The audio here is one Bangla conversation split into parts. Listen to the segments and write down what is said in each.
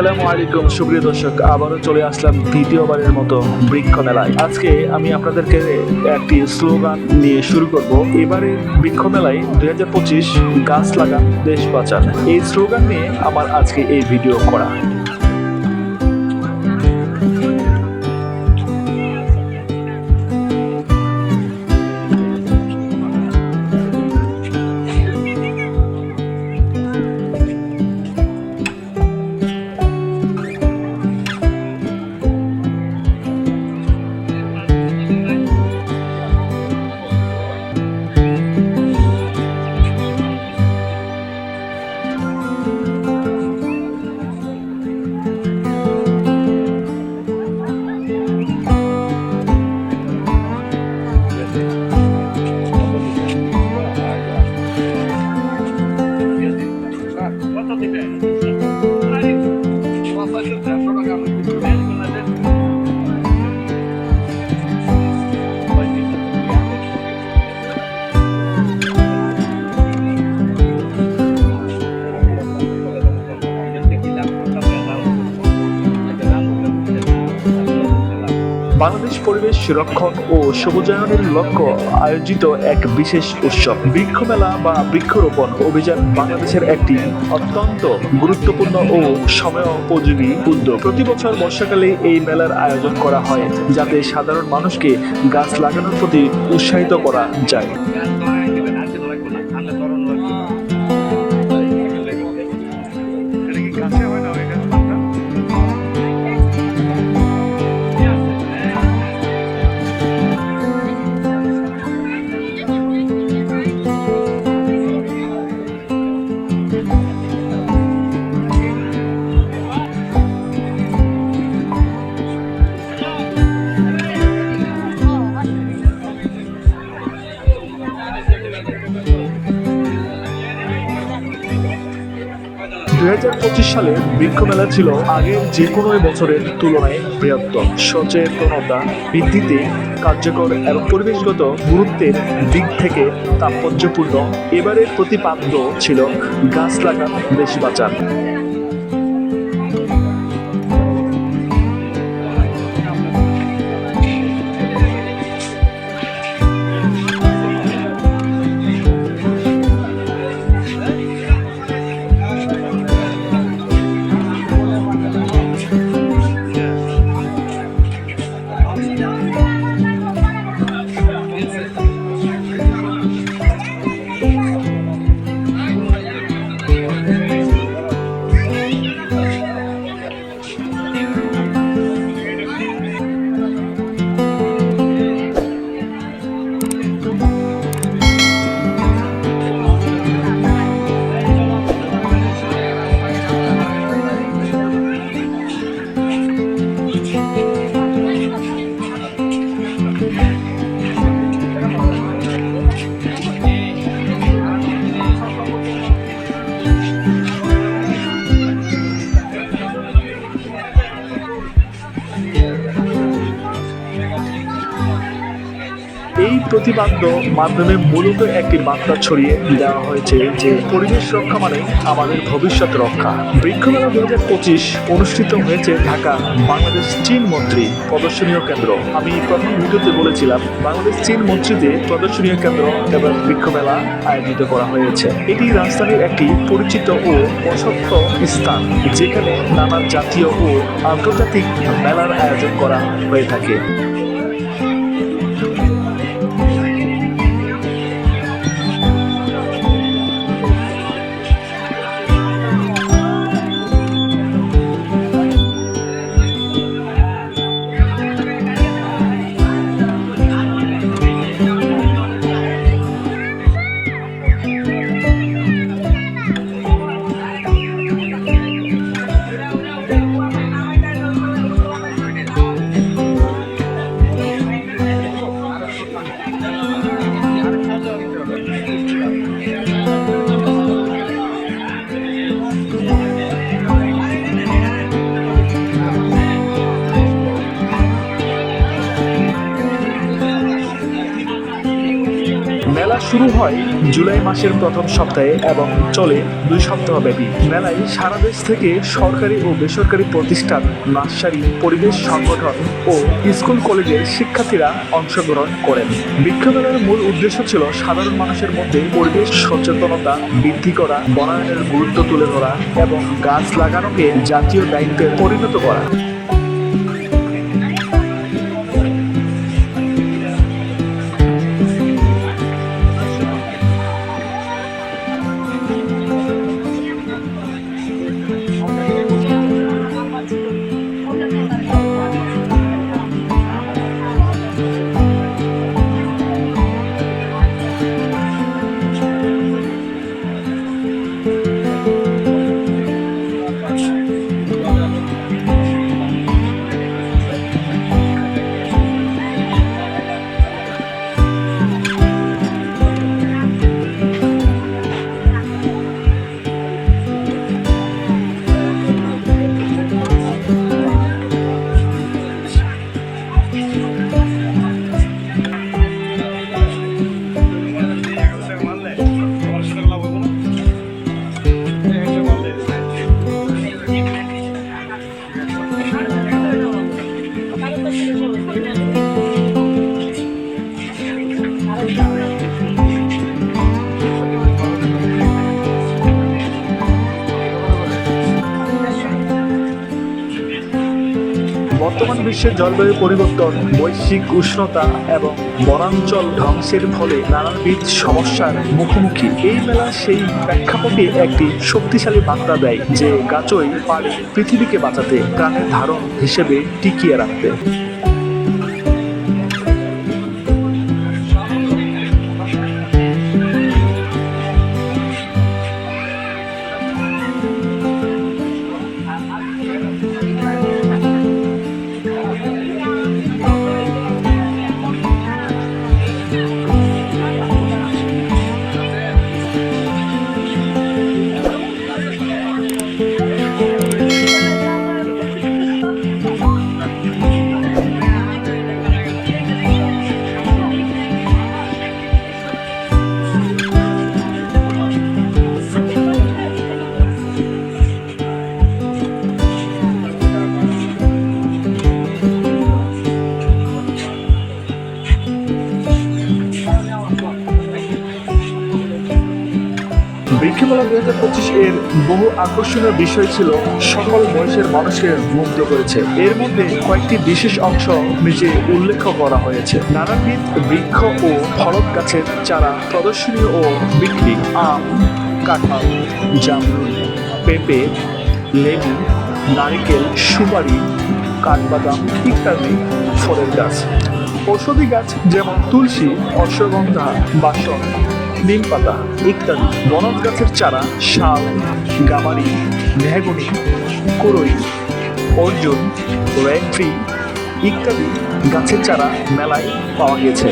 আসসালামু আলাইকুম সুপ্রিয় দর্শক, আবারও চলে আসলাম দ্বিতীয়বারের মতো বৃক্ষ মেলায়। আজকে আমি আপনাদেরকে একটি স্লোগান নিয়ে শুরু করব। এবারে বৃক্ষ মেলায় 2025 গাছ লাগান দেশ বাঁচান, এই স্লোগান নিয়ে আমার আজকে এই ভিডিও করা। বাংলাদেশ পরিবেশ রক্ষণ ও সবুজায়নের লক্ষ্য আয়োজিত এক বিশেষ উৎসব বৃক্ষ মেলা বা বৃক্ষরোপণ অভিযান বাংলাদেশের একটি অত্যন্ত গুরুত্বপূর্ণ ও সময়োপযোগী উদ্যোগ। প্রতি বছর বর্ষাকালে এই মেলার আয়োজন করা হয় যাতে সাধারণ মানুষকে গাছ লাগানোর প্রতি উৎসাহিত করা যায়। 2025 সালে বৃক্ষ মেলা ছিল আগের যে কোনো বছরের তুলনায় বৃহত্তর। সচেতনতা বৃদ্ধিতে কার্যকর এবং পরিবেশগত গুরুত্বের দিক থেকে তাৎপর্যপূর্ণ এবারের প্রতিপাদ্য ছিল গাছ লাগান দেশ বাঁচান। এই প্রতিবাদ্য মাধ্যমে মূলত একটি বার্তা ছড়িয়ে দেওয়া হয়েছে যে পরিবেশ রক্ষা মানে আমাদের ভবিষ্যৎ রক্ষা। বৃক্ষমেলা 2025 অনুষ্ঠিত হয়েছে ঢাকা বাংলাদেশ চীন মৈত্রী প্রদর্শনীয় কেন্দ্র। আমি প্রথম ভিডিওতে বলেছিলাম বাংলাদেশ চীন মৈত্রীতে প্রদর্শনীয় কেন্দ্র এবং বৃক্ষমেলা আয়োজিত করা হয়েছে। এটি রাজধানীর একটি পরিচিত ও প্রশস্ত স্থান যেখানে নানা জাতীয় ও আন্তর্জাতিক মেলার আয়োজন করা হয়ে থাকে। মেলা শুরু হয় জুলাই মাসের প্রথম সপ্তাহে এবং চলে 2 সপ্তাহ ব্যাপী। মেলায় সারা দেশ থেকে সরকারি ও বেসরকারি প্রতিষ্ঠান, নার্সারি, পরিবেশ সংগঠন ও স্কুল কলেজের শিক্ষার্থীরা অংশগ্রহণ করেন। বৃক্ষমেলার মূল উদ্দেশ্য ছিল সাধারণ মানুষের মধ্যে পরিবেশ সচেতনতা বৃদ্ধি করা, বনায়নের গুরুত্ব তুলে ধরা এবং গাছ লাগানোকে জাতীয় দায়িত্বে পরিণত করা। বর্তমান বিশ্বের জলবায়ু পরিবর্তন, বৈশ্বিক উষ্ণতা এবং বনাঞ্চল ধ্বংসের ফলে নানাবিধ সমস্যার মুখোমুখি। এই মেলা সেই প্রেক্ষাপটে একটি শক্তিশালী বার্তা দেয় যে গাছই পারে পৃথিবীকে বাঁচাতে, প্রাণের ধারণ হিসেবে টিকিয়ে রাখতে। বৃক্ষমেলা 2025 এর বহু আকর্ষণীয় বিষয় ছিল সকল বয়সের মানুষকে মুগ্ধ করেছে। এর মধ্যে কয়েকটি বিশেষ অংশ নিচে উল্লেখ করা হয়েছে। নানাবিধ বৃক্ষ ও ফলক গাছের চারা প্রদর্শনী ও বিক্রি, আম, কাঁঠাল, জামরুল, পেঁপে, লেবু, নারিকেল, সুপারি, কাঠবাদাম ইত্যাদি ফলের গাছ। ঔষধি গাছ যেমন তুলসী, অশ্বগন্ধা, বাসন, নিম পাতা ইত্যাদি। বনজ গাছের চারা শাল, গামারি, মেহগনি, কুরই, অর্জুন, রেড ট্রি ইত্যাদি গাছের চারা মেলায় পাওয়া গেছে।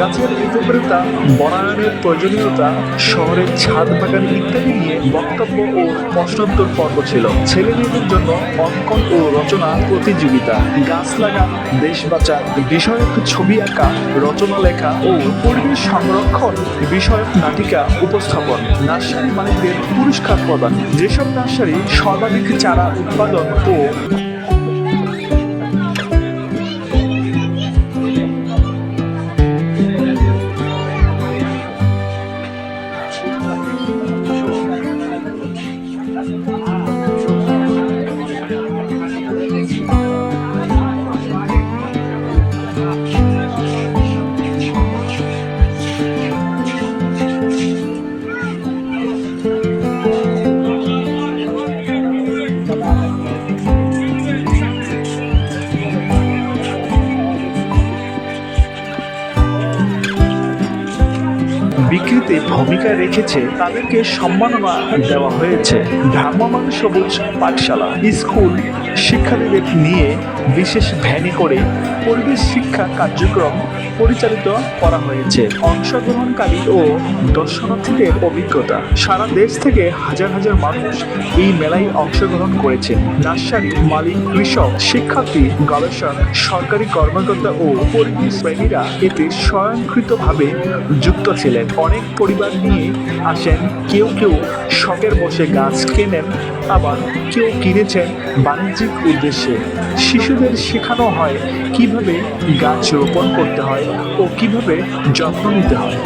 গাছের উপকারিতা, বনায়নের প্রয়োজনীয়তা, শহরের ছাদ বাগান ইত্যাদি নিয়ে বক্তব্য ও প্রশ্নোত্তর পর্ব ছিল। ছেলে মেয়েদের জন্য অঙ্কন ও রচনা প্রতিযোগিতা, গাছ লাগান দেশ বাঁচান বিষয়ক ছবি আঁকা, রচনা লেখা ও পরিবেশ সংরক্ষণ বিষয়ক নাটিকা উপস্থাপন, নার্সারি মালিকদের পুরস্কার প্রদান, যেসব নার্সারি সর্বাধিক চারা উৎপাদন ও বিক্রিতে ভূমিকা রেখেছে তাদেরকে সম্মাননা দেওয়া হয়েছে। ভ্রাম্যমাণ সবুজ পাঠশালা স্কুল শিক্ষার্থীদের নিয়ে বিশেষ ভ্যানে করে পরিবেশ শিক্ষা কার্যক্রম পরিচালিত করা হয়েছে। অংশগ্রহণকারী ও দর্শনার্থীদের অভিজ্ঞতা, সারা দেশ থেকে হাজার হাজার মানুষ এই মেলায় অংশগ্রহণ করেছেন। নার্সারি মালিক, কৃষক, শিক্ষার্থী, গবেষক, সরকারি কর্মকর্তা ও পরিবেশ প্রেমীরা এতে স্বয়ংক্রিয়ভাবে যুক্ত ছিলেন। অনেক পরিবার নিয়ে আসেন, কেউ কেউ শখের বসে গাছ কেনেন, আবার কেউ কিনেছেন বাণিজ্যিক উদ্দেশ্যে। শিশুদের শেখানো হয় কিভাবে গাছ রোপণ করতে হয় ও কিভাবে যত্ন নিতে হয়।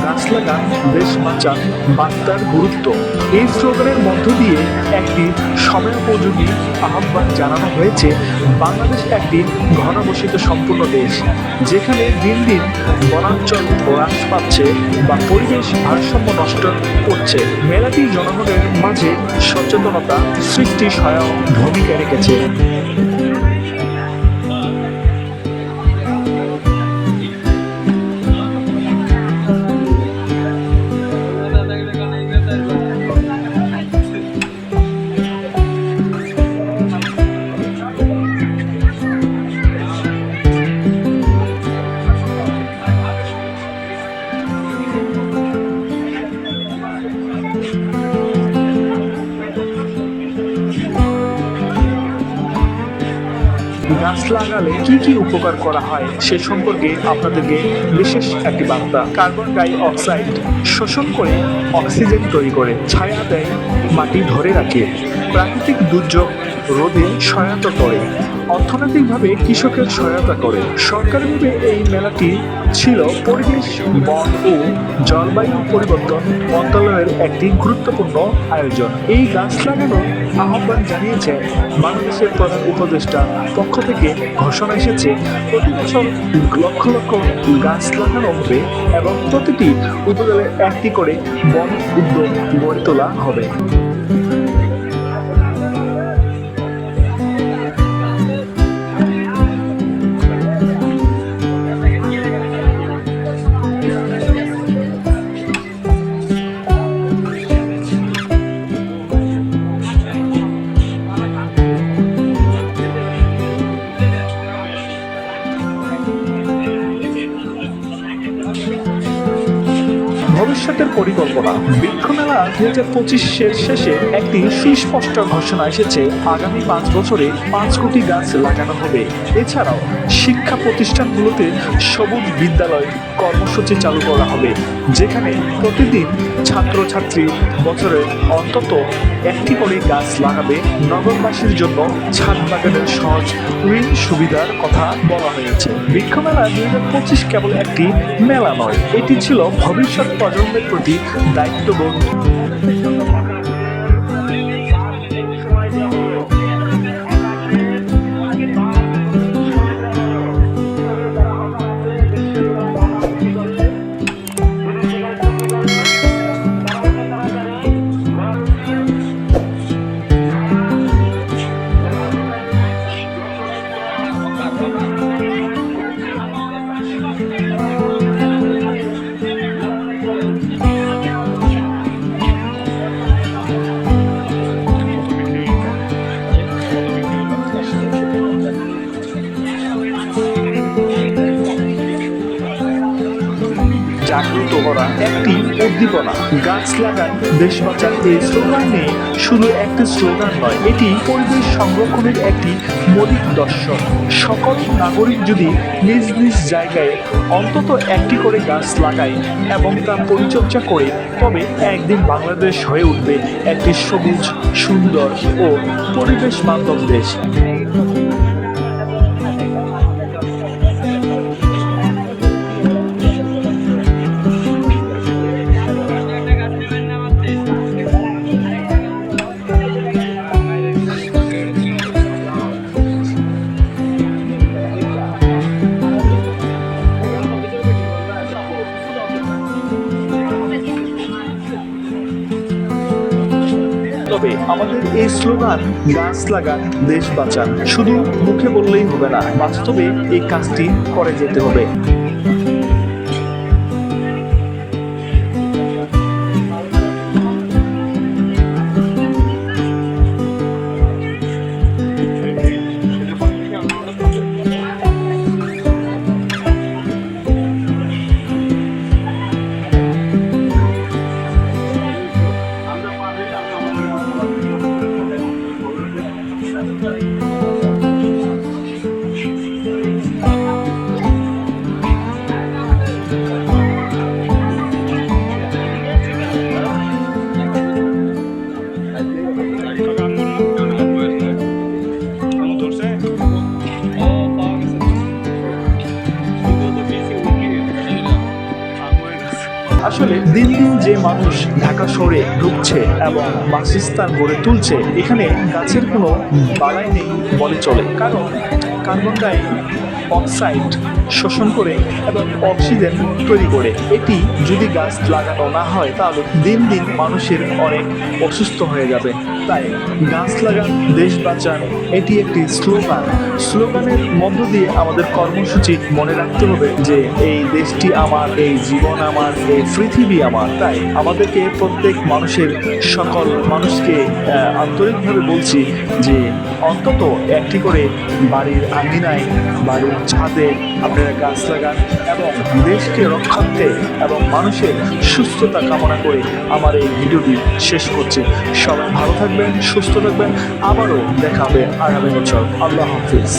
গাছ লাগান দেশ বাঁচান বার্তার গুরুত্ব, এই স্লোগানের মধ্য দিয়ে একটি সময়োপযোগী আহ্বান জানানো হয়েছে। বাংলাদেশ একটি ঘনবসতিত সম্পূর্ণ দেশ, যেখানে দিন দিন বনাঞ্চল হ্রাস পাচ্ছে বা পরিবেশ ভারসাম্য নষ্ট করছে। মেলাটি জনগণের মাঝে সচেতনতা সৃষ্টি সহায়ক ভূমিকা রেখেছে। গাছ লাগালে কি কি উপকার করা হয় সে সম্পর্কে আপনাদেরকে বিশেষ একটি বার্তা। কার্বন ডাই অক্সাইড শোষণ করে অক্সিজেন তৈরি করে, ছায়া দেয়, মাটি ধরে রাখে, প্রাকৃতিক দুর্যোগ রোধে সহায়তা করে, অর্থনৈতিকভাবে কৃষকের সহায়তা করে। সরকারিভাবে এই মেলাটি ছিল পরিবেশ, বন ও জলবায়ু পরিবর্তন মন্ত্রণালয়ের একটি গুরুত্বপূর্ণ আয়োজন। এই গাছ লাগানোর আহ্বান জানিয়েছে বাংলাদেশের প্রধান উপদেষ্টার পক্ষ থেকে। ঘোষণা এসেছে প্রতি বছর লক্ষ লক্ষ গাছ লাগানো হবে এবং প্রতিটি উপজেলায় একটি করে বন উদ্যোগ গড়ে তোলা হবে। ভবিষ্যতের পরিকল্পনা। বৃক্ষমেলা 2025-এর শেষে একটি সুস্পষ্ট ঘোষণা এসেছে। আগামী 5 বছরে 5 কোটি গাছ লাগানো হবে। এছাড়াও শিক্ষা প্রতিষ্ঠানগুলোতে সবুজ বিদ্যালয় কর্মসূচি চালু করা হবে, যেখানে প্রতিদিন ছাত্রছাত্রী বছরে অন্তত একটি করে গাছ লাগাবে। নগরবাসীর জন্য ছাদ বাগানের সহজ ঋণ সুবিধার কথা বলা হয়েছে। বৃক্ষমেলা 2025 কেবল একটি মেলা নয়, এটি ছিল ভবিষ্যৎ প্রজন্মের প্রতি দায়িত্ববোধ। জাগ্রত করা একটি উদ্দীপনা। গাছ লাগান দেশ বাঁচান এই স্লোগান নিয়ে শুধু একটি স্লোগান নয়, এটি পরিবেশ সংরক্ষণের একটি মৌলিক দর্শন। সকল নাগরিক যদি নিজ নিজ জায়গায় অন্তত একটি করে গাছ লাগায় এবং তা পরিচর্যা করে, তবে একদিন বাংলাদেশ হয়ে উঠবে একটি সবুজ, সুন্দর ও পরিবেশ বান্ধব দেশ। তবে আমাদের এই স্লোগান গাছ লাগান দেশ বাঁচান শুধু মুখে বললেই হবে না, বাস্তবে এই কাজটি করে যেতে হবে। আসলে দিন দিন যে মানুষ ঢাকা শহরে ঢুকছে এবং বাসস্থান গড়ে তুলছে, এখানে গাছের কোনো বালাই নেই বলে চলে। কারণ কার্বন ডাই অক্সাইড শোষণ করে এবং অক্সিজেন তৈরি করে। এটি যদি গাছ লাগানো না হয় তাহলে দিন দিন মানুষের অনেক অসুস্থ হয়ে যাবে। তাই গাছ লাগান দেশ বাঁচান এটি একটি স্লোগানের মধ্য দিয়ে আমাদের কর্মসূচি মনে রাখতে হবে যে এই দেশটি আমার, এই জীবন আমার, এই পৃথিবী আমার। তাই আমাদেরকে প্রত্যেক সকল মানুষকে আন্তরিকভাবে বলছি যে অন্তত একটি করে বাড়ির আঙিনায়, বাড়ির ছাদে আপনারা গাছ লাগান এবং দেশকে রক্ষার্থে এবং মানুষের সুস্থতা কামনা করে আমার এই ভিডিওটি শেষ করছি। সবাই ভালো থাকবেন, সুস্থ থাকবেন, আবারও দেখা হবে আগামী বছর। আল্লাহ হাফিজ।